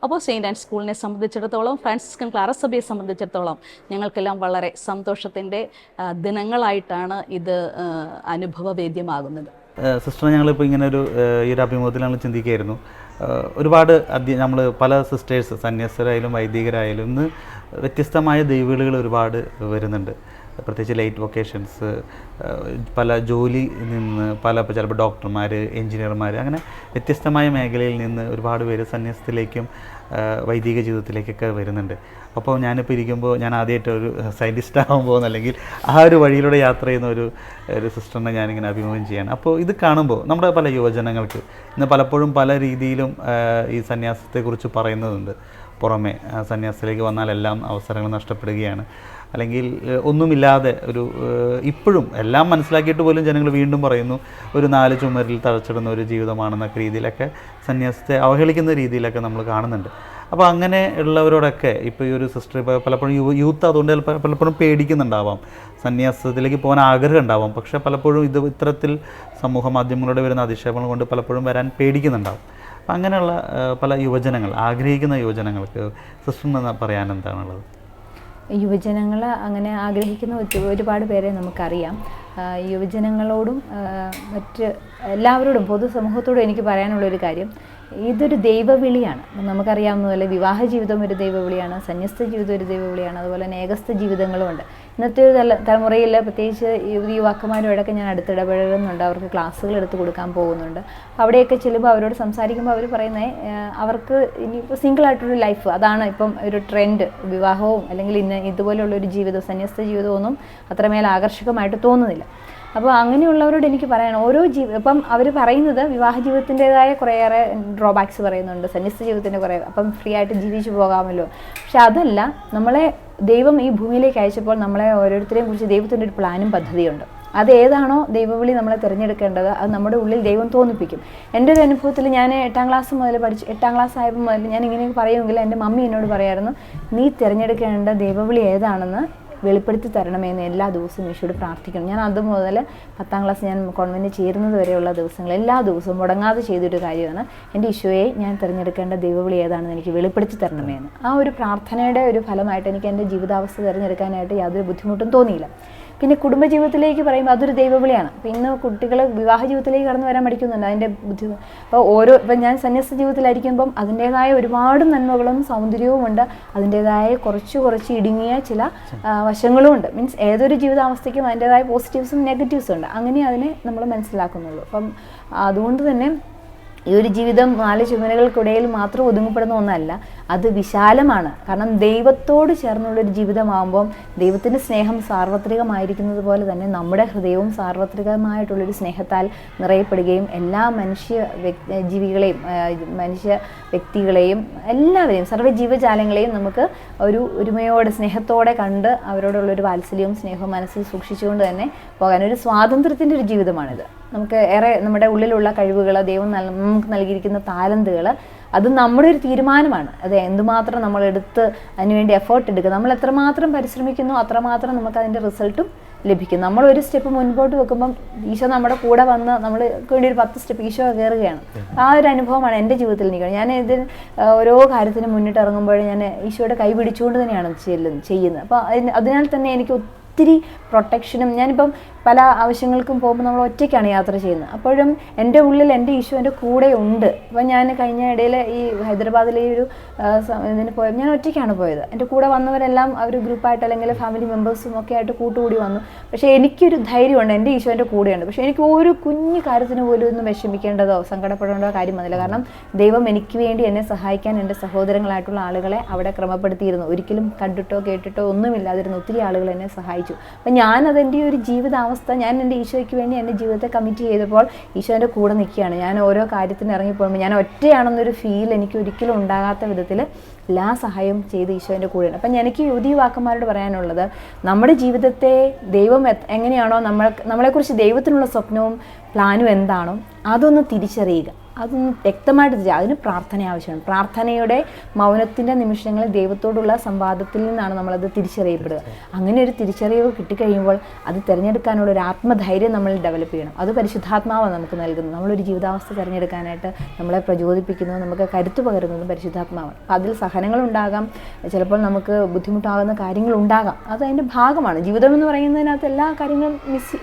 അപ്പോൾ സെയിൻറ് ആൻസ് സ്കൂളിനെ സംബന്ധിച്ചിടത്തോളം, ഫ്രാൻസിസ്കൻ ക്ലാരസ് സഭയെ സംബന്ധിച്ചിടത്തോളം ഞങ്ങൾക്കെല്ലാം വളരെ സന്തോഷത്തിൻ്റെ ദിനങ്ങളായിട്ടാണ് ഇത് അനുഭവവേദ്യമാകുന്നത്. സിസ്റ്റർ ഞങ്ങളിപ്പോൾ ഇങ്ങനെ ഈ ഒരു അഭിമുഖത്തിൽ ഞങ്ങൾ ചിന്തിക്കുകയായിരുന്നു. ഒരുപാട് നമ്മൾ പല സിസ്റ്റേഴ്സ്, സന്യാസരായാലും വൈദികരായാലും ഇന്ന് വ്യത്യസ്തമായ ദൈവവിളികൾ ഒരുപാട് വരുന്നുണ്ട്. പ്രത്യേകിച്ച് ലൈറ്റ് വൊക്കേഷൻസ്, പല ജോലി നിന്ന് ചിലപ്പോൾ ഡോക്ടർമാർ, എൻജിനീയർമാർ, അങ്ങനെ വ്യത്യസ്തമായ മേഖലയിൽ നിന്ന് ഒരുപാട് പേര് സന്യാസത്തിലേക്കും വൈദിക ജീവിതത്തിലേക്കൊക്കെ വരുന്നുണ്ട്. അപ്പോൾ ഞാനിപ്പോൾ ഇരിക്കുമ്പോൾ ഞാൻ ആദ്യമായിട്ട് ഒരു സയൻറ്റിസ്റ്റ് ആകാൻ പോകുന്ന, അല്ലെങ്കിൽ ആ ഒരു വഴിയിലൂടെ യാത്ര ചെയ്യുന്ന ഒരു സിസ്റ്ററിനെ ഞാനിങ്ങനെ അഭിമുഖം ചെയ്യാണ്. അപ്പോൾ ഇത് കാണുമ്പോൾ നമ്മുടെ പല യുവജനങ്ങൾക്ക് ഇന്ന് പലപ്പോഴും പല രീതിയിലും ഈ സന്യാസത്തെക്കുറിച്ച് പറയുന്നതുണ്ട്. പുറമെ സന്യാസത്തിലേക്ക് വന്നാൽ എല്ലാം അവസരങ്ങൾ നഷ്ടപ്പെടുകയാണ്, അല്ലെങ്കിൽ ഒന്നുമില്ലാതെ ഇപ്പോഴും എല്ലാം മനസ്സിലാക്കിയിട്ട് പോലും ജനങ്ങൾ വീണ്ടും പറയുന്നു ഒരു 4 ചുമരിൽ തഴച്ചിടുന്ന ഒരു ജീവിതമാണെന്നൊക്കെ രീതിയിലൊക്കെ സന്യാസത്തെ അവഹേളിക്കുന്ന രീതിയിലൊക്കെ നമ്മൾ കാണുന്നുണ്ട്. അപ്പോൾ അങ്ങനെ ഉള്ളവരോടൊക്കെ ഇപ്പോൾ ഈ ഒരു സിസ്റ്റർ പലപ്പോഴും യൂത്ത് അതുകൊണ്ട് പലപ്പോഴും പേടിക്കുന്നുണ്ടാവാം, സന്യാസത്തിലേക്ക് പോകാൻ ആഗ്രഹം ഉണ്ടാവാം. പക്ഷേ പലപ്പോഴും ഇത്തരത്തിൽ സമൂഹ മാധ്യമങ്ങളുടെ വരുന്ന അധിക്ഷേപങ്ങൾ കൊണ്ട് പലപ്പോഴും വരാൻ പേടിക്കുന്നുണ്ടാവും. അപ്പം അങ്ങനെയുള്ള പല ആഗ്രഹിക്കുന്ന യുവജനങ്ങൾക്ക് സിസ്റ്ററിന് പറയാൻ എന്താണുള്ളത്? യുവജനങ്ങൾ അങ്ങനെ ആഗ്രഹിക്കുന്ന ഒരുപാട് പേരെ നമുക്കറിയാം. യുവജനങ്ങളോടും മറ്റ് എല്ലാവരോടും, പൊതുസമൂഹത്തോടും എനിക്ക് പറയാനുള്ളൊരു കാര്യം, ഇതൊരു ദൈവവിളിയാണ്. നമുക്കറിയാവുന്നതുപോലെ വിവാഹ ജീവിതം ഒരു ദൈവവിളിയാണ്, സന്യസ്ത ജീവിതം ഒരു ദൈവവിളിയാണ്, അതുപോലെ തന്നെ ഏകസ്ഥ ജീവിതങ്ങളുമുണ്ട്. ഇന്നത്തെ ഒരു തലമുറയിൽ പ്രത്യേകിച്ച് യുവാക്കന്മാരോടൊക്കെ ഞാൻ അടുത്തിടപഴകുന്നുണ്ട്, അവർക്ക് ക്ലാസ്സുകൾ എടുത്ത് കൊടുക്കാൻ പോകുന്നുണ്ട്. അവിടെയൊക്കെ ചെല്ലുമ്പോൾ അവരോട് സംസാരിക്കുമ്പോൾ അവർ പറയുന്നത് അവർക്ക് ഇനിയിപ്പോൾ സിംഗിളായിട്ടൊരു ലൈഫ്, അതാണ് ഇപ്പം ഒരു ട്രെൻഡ്. വിവാഹവും അല്ലെങ്കിൽ ഇതുപോലെയുള്ളൊരു ജീവിതം, സന്യസ്ത ജീവിതമൊന്നും അത്രമേൽ ആകർഷകമായിട്ട് തോന്നുന്നില്ല. അപ്പോൾ അങ്ങനെയുള്ളവരോട് എനിക്ക് പറയാൻ ഇപ്പം അവർ പറയുന്നത് വിവാഹ ജീവിതത്തിൻ്റെതായ കുറേയേറെ ഡ്രോബാക്സ് പറയുന്നുണ്ട്, സന്യസ്ത ജീവിതത്തിൻ്റെ കുറേ, അപ്പം ഫ്രീ ആയിട്ട് ജീവിച്ചു പോകാമല്ലോ. പക്ഷെ അതല്ല, നമ്മളെ ദൈവം ഈ ഭൂമിയിലേക്ക് അയച്ചപ്പോൾ നമ്മളെ ഓരോരുത്തരെയും കുറിച്ച് ദൈവത്തിൻ്റെ ഒരു പ്ലാനും പദ്ധതിയുണ്ട്. അത് ഏതാണോ ദൈവവിളി നമ്മളെ തിരഞ്ഞെടുക്കേണ്ടത് അത് നമ്മുടെ ഉള്ളിൽ ദൈവം തോന്നിപ്പിക്കും. എൻ്റെ ഒരു അനുഭവത്തിൽ ഞാൻ 8ാം ക്ലാസ് മുതൽ 8ാം ക്ലാസ് ആയപ്പോൾ മുതൽ ഞാൻ ഇങ്ങനെ പറയുമെങ്കിൽ എൻ്റെ മമ്മി എന്നോട് പറയായിരുന്നു, നീ തിരഞ്ഞെടുക്കേണ്ട ദൈവവിളി ഏതാണെന്ന് വെളിപ്പെടുത്തി തരണമെന്ന് എല്ലാ ദിവസവും ഈശോയോട് പ്രാർത്ഥിക്കണം. ഞാൻ അതുമുതൽ 10ാം ക്ലാസ് ഞാൻ കോൺവെൻറ്റിൽ ചേരുന്നത് വരെയുള്ള ദിവസങ്ങൾ എല്ലാ ദിവസവും മുടങ്ങാതെ ചെയ്തൊരു കാര്യമാണ്, എൻ്റെ ഈശോയെ ഞാൻ തിരഞ്ഞെടുക്കേണ്ട ദൈവവിളി ഏതാണെന്ന് എനിക്ക് വെളിപ്പെടുത്തി തരണമെന്ന്. ആ ഒരു പ്രാർത്ഥനയുടെ ഒരു ഫലമായിട്ട് എനിക്ക് എൻ്റെ ജീവിതാവസ്ഥ തിരഞ്ഞെടുക്കാനായിട്ട് യാതൊരു ബുദ്ധിമുട്ടും തോന്നിയില്ല. പിന്നെ കുടുംബജീവിതത്തിലേക്ക് പറയുമ്പോൾ അതൊരു ദൈവവിളിയാണ്. അപ്പോൾ ഇന്ന് കുട്ടികൾ വിവാഹ ജീവിതത്തിലേക്ക് കടന്നു വരാൻ പഠിക്കുന്നുണ്ട്, അതിൻ്റെ ബുദ്ധിമുട്ട്. അപ്പോൾ ഇപ്പം ഞാൻ സന്യസ്ത ജീവിതത്തിലായിരിക്കുമ്പം അതിൻ്റേതായ ഒരുപാട് നന്മകളും സൗന്ദര്യവും ഉണ്ട്, അതിൻ്റേതായ കുറച്ച് ഇടുങ്ങിയ ചില വശങ്ങളും ഉണ്ട്. മീൻസ് ഏതൊരു ജീവിതാവസ്ഥയ്ക്കും അതിൻ്റേതായ പോസിറ്റീവ്സും നെഗറ്റീവ്സും ഉണ്ട്. അങ്ങനെ അതിനെ നമ്മൾ മനസ്സിലാക്കുന്നുള്ളൂ. അപ്പം അതുകൊണ്ട് തന്നെ ഈ ഒരു ജീവിതം 4 ചുമരുകൾക്കിടയിൽ മാത്രം ഒതുങ്ങപ്പെടുന്ന ഒന്നല്ല, അത് വിശാലമാണ്. കാരണം ദൈവത്തോട് ചേർന്നുള്ളൊരു ജീവിതമാകുമ്പം ദൈവത്തിൻ്റെ സ്നേഹം സാർവത്രികമായിരിക്കുന്നത് പോലെ തന്നെ നമ്മുടെ ഹൃദയവും സാർവത്രികമായിട്ടുള്ളൊരു സ്നേഹത്താൽ നിറയപ്പെടുകയും എല്ലാ ജീവികളെയും മനുഷ്യ വ്യക്തികളെയും എല്ലാവരെയും സർവ്വജീവജാലങ്ങളെയും നമുക്ക് ഒരു ഒരുമയോടെ സ്നേഹത്തോടെ കണ്ട് അവരോടുള്ളൊരു വാത്സല്യവും സ്നേഹവും മനസ്സിൽ സൂക്ഷിച്ചുകൊണ്ട് തന്നെ പോകാൻ ഒരു സ്വാതന്ത്ര്യത്തിൻ്റെ ഒരു ജീവിതമാണിത്. നമുക്ക് ഏറെ നമ്മുടെ ഉള്ളിലുള്ള കഴിവുകൾ, ദൈവം നമുക്ക് നൽകിയിരിക്കുന്ന താലന്തുകൾ, അത് നമ്മുടെ ഒരു തീരുമാനമാണ്. അത് എന്തുമാത്രം നമ്മളെടുത്ത് അതിനുവേണ്ടി എഫേർട്ട് എടുക്കുക, നമ്മൾ എത്രമാത്രം പരിശ്രമിക്കുന്നു അത്രമാത്രം നമുക്ക് അതിൻ്റെ റിസൾട്ടും ലഭിക്കും. നമ്മളൊരു സ്റ്റെപ്പ് മുൻപോട്ട് വെക്കുമ്പം ഈശോ നമ്മുടെ കൂടെ വന്ന് നമ്മൾക്ക് വേണ്ടി ഒരു 10 സ്റ്റെപ്പ് ഈശോ കയറുകയാണ്. ആ ഒരു അനുഭവമാണ് എൻ്റെ ജീവിതത്തിൽ എനിക്ക്. ഞാൻ ഇതിന് ഓരോ കാര്യത്തിന് മുന്നിട്ട് ഇറങ്ങുമ്പോൾ ഞാൻ ഈശോയുടെ കൈ പിടിച്ചുകൊണ്ട് തന്നെയാണ് ചെയ്യുന്നത്. അപ്പോൾ അതിനാൽ തന്നെ എനിക്ക് ഒത്തിരി പ്രൊട്ടക്ഷനും, ഞാനിപ്പം പല ആവശ്യങ്ങൾക്കും പോകുമ്പോൾ നമ്മൾ ഒറ്റയ്ക്കാണ് യാത്ര ചെയ്യുന്നത്. അപ്പോഴും എൻ്റെ ഉള്ളിൽ എൻ്റെ ഈശോ എൻ്റെ കൂടെ ഉണ്ട്. അപ്പം ഞാൻ കഴിഞ്ഞ ഇടയിൽ ഈ ഹൈദരാബാദിലെ ഒരു ഇതിന് പോയപ്പോൾ ഞാൻ ഒറ്റയ്ക്കാണ് പോയത്. എൻ്റെ കൂടെ വന്നവരെല്ലാം അവർ ഗ്രൂപ്പായിട്ട് അല്ലെങ്കിൽ ഫാമിലി മെമ്പേഴ്സും ഒക്കെ ആയിട്ട് കൂട്ടുകൂടി വന്നു. പക്ഷേ എനിക്കൊരു ധൈര്യമുണ്ട്, എൻ്റെ ഈശോ എൻ്റെ കൂടെയുണ്ട്. പക്ഷേ എനിക്ക് ഒരു കുഞ്ഞു കാര്യത്തിന് പോലും ഒന്നും വിഷമിക്കേണ്ടതോ സങ്കടപ്പെടേണ്ടതോ കാര്യം വന്നില്ല. കാരണം ദൈവം എനിക്ക് വേണ്ടി എന്നെ സഹായിക്കാൻ എൻ്റെ സഹോദരങ്ങളായിട്ടുള്ള ആളുകളെ അവിടെ ക്രമപ്പെടുത്തിയിരുന്നു. ഒരിക്കലും കണ്ടിട്ടോ കേട്ടിട്ടോ ഒന്നുമില്ലാതിരുന്ന ഒത്തിരി ആളുകൾ എന്നെ സഹായിച്ചു. അപ്പം ഞാനതെൻ്റെ ഒരു ജീവിതാവസ്ഥ, ഞാൻ എൻ്റെ ഈശോയ്ക്ക് വേണ്ടി എൻ്റെ ജീവിതത്തെ കമ്മിറ്റ് ചെയ്തപ്പോൾ ഈശോ എൻ്റെ കൂടെ നിൽക്കുകയാണ്. ഞാൻ ഓരോ കാര്യത്തിന് ഇറങ്ങിപ്പോകുമ്പോൾ ഞാൻ ഒറ്റയാണെന്നൊരു ഫീൽ എനിക്ക് ഒരിക്കലും ഉണ്ടാകാത്ത വിധത്തിൽ എല്ലാ സഹായവും ചെയ്ത് ഈശോൻ്റെ കൂടെയാണ്. അപ്പം എനിക്ക് യുവതിയുവാക്കന്മാരോട് പറയാനുള്ളത്, നമ്മുടെ ജീവിതത്തെ ദൈവം എങ്ങനെയാണോ നമ്മളെക്കുറിച്ച് ദൈവത്തിനുള്ള സ്വപ്നവും പ്ലാനും എന്താണോ അതൊന്ന് തിരിച്ചറിയുക, അതൊന്ന് വ്യക്തമായിട്ട് അതിന് പ്രാർത്ഥന ആവശ്യമാണ്. പ്രാർത്ഥനയുടെ മൗനത്തിൻ്റെ നിമിഷങ്ങളിൽ ദൈവത്തോടുള്ള സംവാദത്തിൽ നിന്നാണ് നമ്മളത് തിരിച്ചറിയപ്പെടുക. അങ്ങനെ ഒരു തിരിച്ചറിവ് കിട്ടിക്കഴിയുമ്പോൾ അത് തിരഞ്ഞെടുക്കാനുള്ള ഒരു ആത്മധൈര്യം നമ്മൾ ഡെവലപ്പ് ചെയ്യണം. അത് പരിശുദ്ധാത്മാവാണ് നമുക്ക് നൽകുന്നത്. നമ്മളൊരു ജീവിതാവസ്ഥ തിരഞ്ഞെടുക്കാനായിട്ട് നമ്മളെ പ്രചോദിപ്പിക്കുന്നതും നമുക്ക് കരുത്ത് പകരുന്നതും പരിശുദ്ധാത്മാവാണ്. അതിൽ സഹനങ്ങളുണ്ടാകാം, ചിലപ്പോൾ നമുക്ക് ബുദ്ധിമുട്ടാകുന്ന കാര്യങ്ങളുണ്ടാകാം, അത് അതിൻ്റെ ഭാഗമാണ്. ജീവിതം എന്ന് പറയുന്നതിനകത്ത് എല്ലാ കാര്യങ്ങളും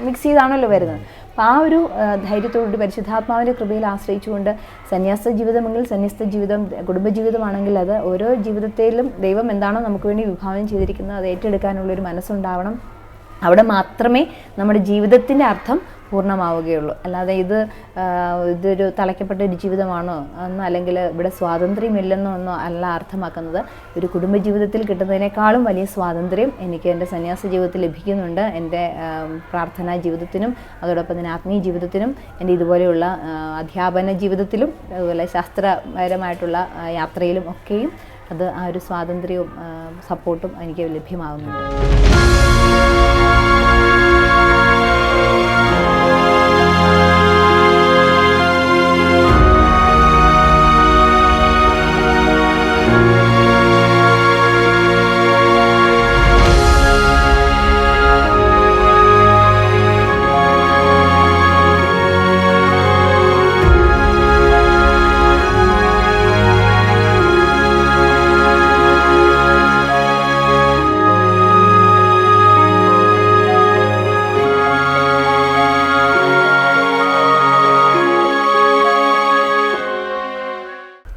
മിക്സ് ചെയ്താണല്ലോ വരുന്നത്. അപ്പോൾ ആ ഒരു ധൈര്യത്തോടുകൂടി പരിശുദ്ധാത്മാവിൻ്റെ കൃപയിൽ ആശ്രയിച്ചുകൊണ്ട് സന്യാസ ജീവിതമെങ്കിൽ സന്യസ്ത ജീവിതം, കുടുംബജീവിതമാണെങ്കിൽ അത് ഓരോ ജീവിതത്തിലും ദൈവം എന്താണോ നമുക്ക് വേണ്ടി വിഭാവനം ചെയ്തിരിക്കുന്നത് അത് ഏറ്റെടുക്കാനുള്ളൊരു മനസ്സുണ്ടാവണം. അവിടെ മാത്രമേ നമ്മുടെ ജീവിതത്തിൻ്റെ അർത്ഥം പൂർണ്ണമാവുകയുള്ളൂ. അല്ലാതെ ഇതൊരു തളയ്ക്കപ്പെട്ട ഒരു ജീവിതമാണോ എന്നോ അല്ലെങ്കിൽ ഇവിടെ സ്വാതന്ത്ര്യമില്ലെന്നോ എന്നോ അല്ല അർത്ഥമാക്കുന്നത്. ഒരു കുടുംബജീവിതത്തിൽ കിട്ടുന്നതിനേക്കാളും വലിയ സ്വാതന്ത്ര്യം എനിക്ക് എൻ്റെ സന്യാസ ജീവിതത്തിൽ ലഭിക്കുന്നുണ്ട്. എൻ്റെ പ്രാർത്ഥനാ ജീവിതത്തിനും അതോടൊപ്പം തന്നെ ആത്മീയ ജീവിതത്തിനും എൻ്റെ ഇതുപോലെയുള്ള അധ്യാപന ജീവിതത്തിലും അതുപോലെ ശാസ്ത്രപരമായിട്ടുള്ള യാത്രയിലും ഒക്കെയും അത് ആ ഒരു സ്വാതന്ത്ര്യവും സപ്പോർട്ടും എനിക്ക് ലഭ്യമാകുന്നുണ്ട്.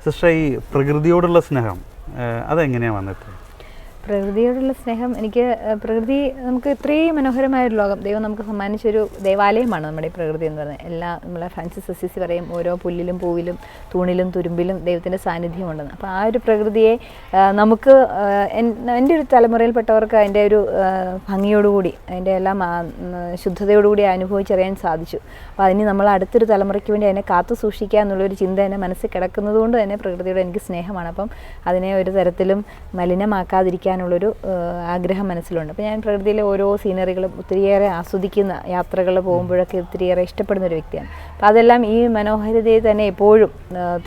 സിസ്റ്റർ, ഈ പ്രകൃതിയോടുള്ള സ്നേഹം അതെങ്ങനെയാണ് വന്നിട്ട്? പ്രകൃതിയോടുള്ള സ്നേഹം എനിക്ക് പ്രകൃതി നമുക്ക് ഇത്രയും മനോഹരമായൊരു ലോകം ദൈവം നമുക്ക് സമ്മാനിച്ചൊരു ദേവാലയമാണ് നമ്മുടെ ഈ പ്രകൃതി എന്ന് പറയുന്നത്. എല്ലാ നമ്മളെ ഫ്രാൻസിസ് അസീസി പറയും ഓരോ പുല്ലിലും പൂവിലും തൂണിലും തുരുമ്പിലും ദൈവത്തിൻ്റെ സാന്നിധ്യം ഉണ്ടെന്ന്. അപ്പോൾ ആ ഒരു പ്രകൃതിയെ നമുക്ക് എൻ്റെ ഒരു തലമുറയിൽപ്പെട്ടവർക്ക് അതിൻ്റെ ഒരു ഭംഗിയോടുകൂടി അതിൻ്റെ എല്ലാം ശുദ്ധതയോടുകൂടി അനുഭവിച്ചറിയാൻ സാധിച്ചു. അപ്പോൾ അതിന് നമ്മൾ അടുത്തൊരു തലമുറയ്ക്ക് വേണ്ടി അതിനെ കാത്തു സൂക്ഷിക്കുക എന്നുള്ളൊരു ചിന്ത എൻ്റെ മനസ്സിൽ കിടക്കുന്നത് കൊണ്ട് തന്നെ പ്രകൃതിയോട് എനിക്ക് സ്നേഹമാണ്. അപ്പം അതിനെ ഒരു തരത്തിലും മലിനമാക്കാതിരിക്കാനുള്ളൊരു ആഗ്രഹം മനസ്സിലുണ്ട്. അപ്പോൾ ഞാൻ പ്രകൃതിയിലെ ഓരോ സീനറികളും ഒത്തിരിയേറെ ആസ്വദിക്കുന്ന യാത്രകൾ പോകുമ്പോഴൊക്കെ ഒത്തിരിയേറെ ഇഷ്ടപ്പെടുന്ന ഒരു വ്യക്തിയാണ്. അപ്പോൾ അതെല്ലാം ഈ മനോഹാരിതയെ തന്നെ എപ്പോഴും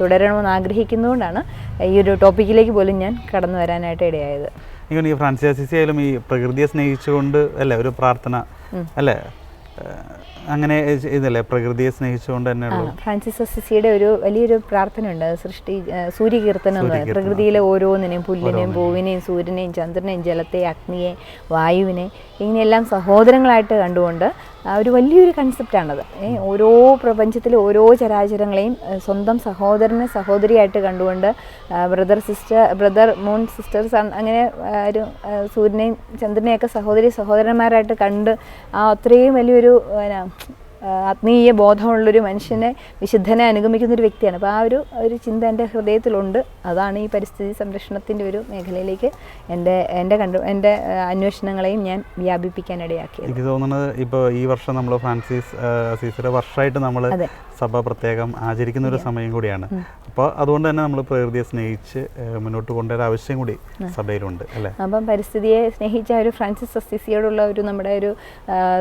തുടരണമെന്ന് ആഗ്രഹിക്കുന്നതുകൊണ്ടാണ് ഈ ഒരു ടോപ്പിക്കിലേക്ക് പോലും ഞാൻ കടന്നു വരാനായിട്ട് ഇടയായത്. ഈ ഫ്രാൻസിസ് അസീസി ആയാലും ഈ പ്രകൃതിയെ സ്നേഹിച്ചുകൊണ്ട് അല്ലേ ഒരു പ്രാർത്ഥന അല്ലേ, അങ്ങനെ ഇതല്ലേ പ്രകൃതിയെ സ്നേഹിച്ചുകൊണ്ട് തന്നെയുള്ള ഫ്രാൻസിസ് അസീസിയുടെ ഒരു വലിയൊരു പ്രാർത്ഥനയുണ്ട്, സൂര്യകീർത്തനം എന്ന് പറയുന്നത്. പ്രകൃതിയിലെ ഓരോന്നിനെയും പുല്ലിനെയും പൂവിനെയും സൂര്യനെയും ചന്ദ്രനെയും ജലത്തെ അഗ്നിയെ വായുവിനെ ഇങ്ങനെയെല്ലാം സഹോദരങ്ങളായിട്ട് കണ്ടുകൊണ്ട് ഒരു വലിയൊരു കൺസെപ്റ്റാണത്. ഓരോ പ്രപഞ്ചത്തിലെ ഓരോ ചരാചരങ്ങളെയും സ്വന്തം സഹോദരനെ സഹോദരിയായിട്ട് കണ്ടുകൊണ്ട് ബ്രദർ മൂൺ സിസ്റ്റർ സൺ അങ്ങനെ ഒരു സൂര്യനെയും ചന്ദ്രനെയൊക്കെ സഹോദരന്മാരായിട്ട് കണ്ട് അത്രയും വലിയൊരു ആത്മീയ ബോധമുള്ളൊരു മനുഷ്യനെ, വിശുദ്ധനെ അനുഗമിക്കുന്ന ഒരു വ്യക്തിയാണ്. അപ്പോൾ ആ ഒരു ചിന്ത എൻ്റെ ഹൃദയത്തിലുണ്ട്. അതാണ് ഈ പരിസ്ഥിതി സംരക്ഷണത്തിൻ്റെ ഒരു മേഖലയിലേക്ക് എൻ്റെ അന്വേഷണങ്ങളെയും ഞാൻ വ്യാപിപ്പിക്കാനിടയാക്കിയത്. എനിക്ക് തോന്നുന്നത് ഇപ്പോൾ ഈ വർഷം നമ്മൾ ഫ്രാൻസിസ് അസീസിയുടെ വർഷമായിട്ട് നമ്മൾ സഭ പ്രത്യേകം ആചരിക്കുന്ന ഒരു സമയം കൂടിയാണ്. അപ്പോൾ അതുകൊണ്ട് തന്നെ നമ്മൾ പ്രകൃതിയെ സ്നേഹിച്ച് മുന്നോട്ട് കൊണ്ടുവരാൻ ആവശ്യം കൂടി സഭയിലുണ്ട് അല്ലേ? അപ്പം പരിസ്ഥിതിയെ സ്നേഹിച്ച ഒരു ഫ്രാൻസിസ് അസീസിയോടുള്ള ഒരു നമ്മുടെ ഒരു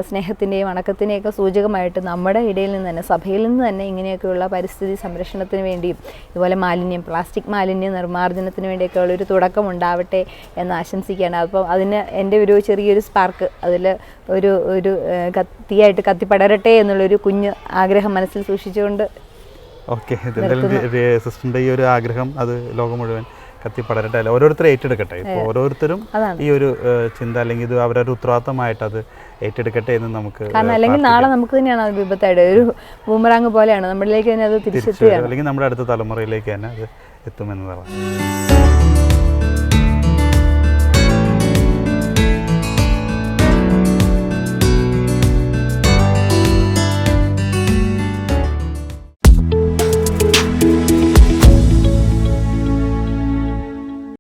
സ്നേഹത്തിൻ്റെയും വണക്കത്തിൻ്റെയൊക്കെ സൂചകമായിട്ട് നമ്മുടെ ഇടയിൽ നിന്ന് തന്നെ, സഭയിൽ നിന്ന് തന്നെ ഇങ്ങനെയൊക്കെയുള്ള പരിസ്ഥിതി സംരക്ഷണത്തിന് വേണ്ടിയും ഇതുപോലെ പ്ലാസ്റ്റിക് മാലിന്യ നിർമ്മാർജ്ജനത്തിന് വേണ്ടിയൊക്കെ ഉള്ളൊരു തുടക്കം ഉണ്ടാവട്ടെ എന്ന് ആശംസിക്കുകയാണ്. അപ്പോൾ അതിന് എൻ്റെ ഒരു ചെറിയൊരു സ്പാർക്ക്, അതിൽ ഒരു തീയായിട്ട് കത്തിപ്പടരട്ടെ എന്നുള്ളൊരു കുഞ്ഞ് ആഗ്രഹം മനസ്സിൽ സൂക്ഷിച്ചുകൊണ്ട്. ഓക്കെ, സിസ്റ്ററിൻ്റെ ഈ ഒരു ആഗ്രഹം അത് ലോകം മുഴുവൻ കത്തിപ്പടരട്ടെ, അല്ല ഓരോരുത്തരും ഏറ്റെടുക്കട്ടെ. ഇപ്പോൾ ഓരോരുത്തരും ഈ ഒരു ചിന്ത അല്ലെങ്കിൽ ഇത് അവരൊരു ഉത്തരവാദിത്തമായിട്ട് അത് ഏറ്റെടുക്കട്ടെ എന്ന് നമുക്ക്, കാരണം അല്ലെങ്കിൽ നാളെ നമുക്ക് തന്നെയാണ് അത് വിപത്തായിട്ട് ഒരു ബൂമറാങ് പോലെയാണ് നമ്മളിലേക്ക് തന്നെ അത് തിരിച്ചെത്തുകയാണ്, അല്ലെങ്കിൽ നമ്മുടെ അടുത്ത തലമുറയിലേക്ക് തന്നെ അത് എത്തുമെന്നതാണ്.